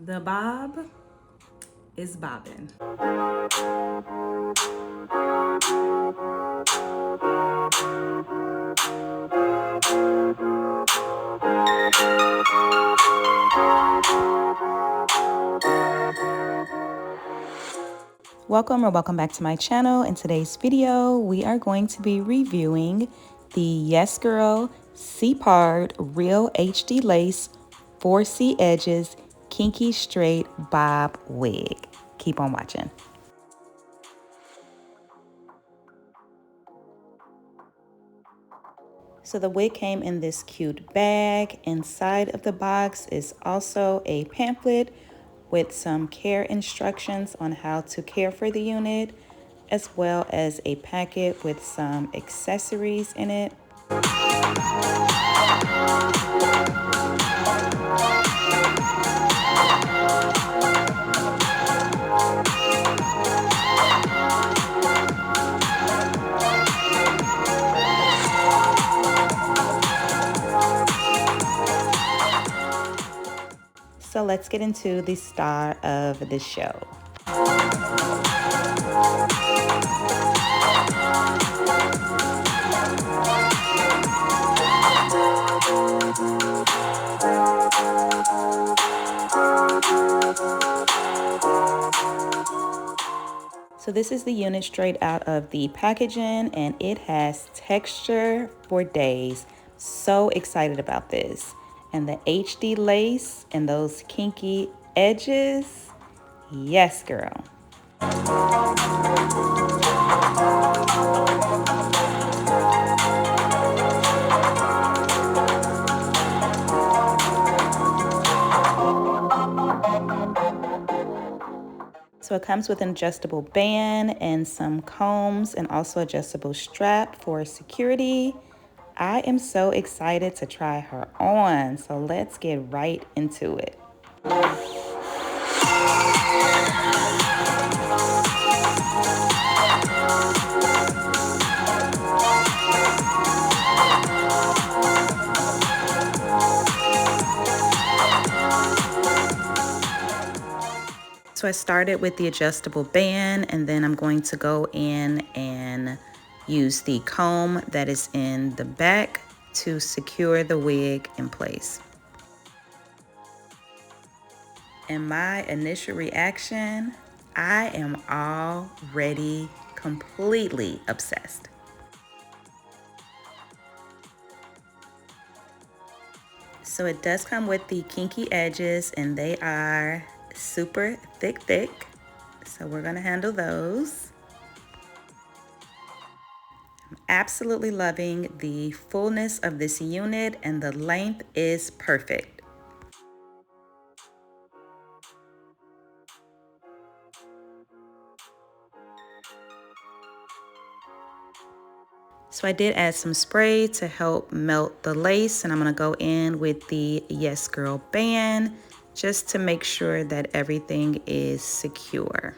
The bob is bobbing. Welcome back to my channel. In today's video, we are going to be reviewing the YASGRL C-Part Real HD Lace 4C Edges Kinky Straight Bob Wig. Keep on watching. So the wig came in this cute bag. Inside of the box is also a pamphlet with some care instructions on how to care for the unit, as well as a packet with some accessories in it. So let's get into the star of the show. So this is the unit straight out of the packaging, and it has texture for days. So excited about this. And the HD lace and those kinky edges. Yes, girl. So it comes with an adjustable band and some combs and also adjustable strap for security. I am so excited to try her on, so let's get right into it. So I started with the adjustable band, and then I'm going to go in and use the comb that is in the back to secure the wig in place. And my initial reaction, I am already completely obsessed. So it does come with the kinky edges, and they are super thick. So we're gonna handle those. I'm absolutely loving the fullness of this unit, and the length is perfect. So I did add some spray to help melt the lace, and I'm gonna go in with the YASGRL band just to make sure that everything is secure.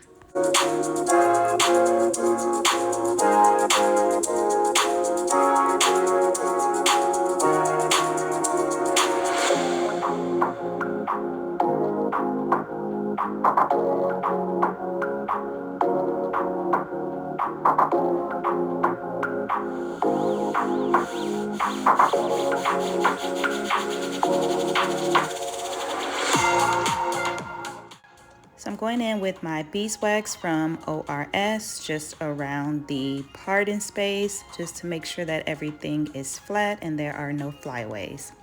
So I'm going in with my beeswax from ORS just around the parting space, just to make sure that everything is flat and there are no flyaways.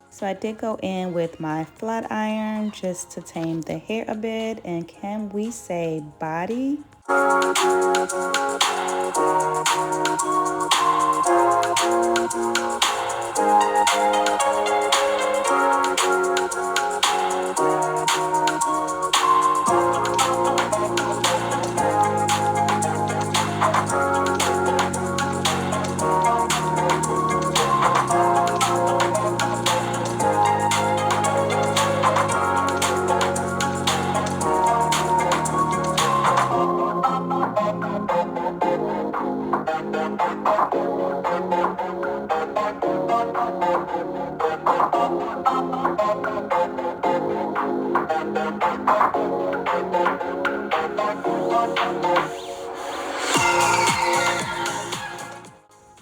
So I did go in with my flat iron just to tame the hair a bit, and can we say body?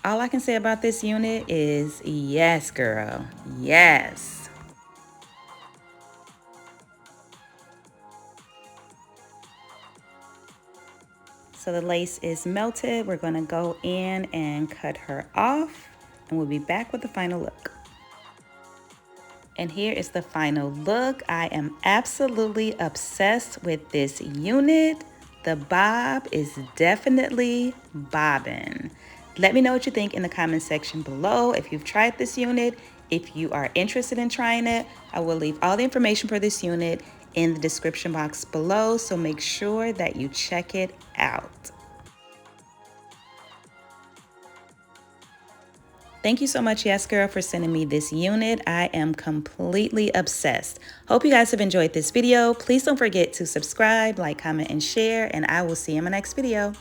All I can say about this unit is yes, girl, yes. So the lace is melted. We're gonna go in and cut her off, and we'll be back with the final look. And here is the final look. I am absolutely obsessed with this unit. The bob is definitely bobbing. Let me know what you think in the comment section below. If you've tried this unit, if you are interested in trying it, I will leave all the information for this unit in the description box below, so make sure that you check it out. Thank you so much, YASGRL, for sending me this unit. I am completely obsessed. Hope you guys have enjoyed this video. Please don't forget to subscribe, like, comment, and share, and I will see you in my next video.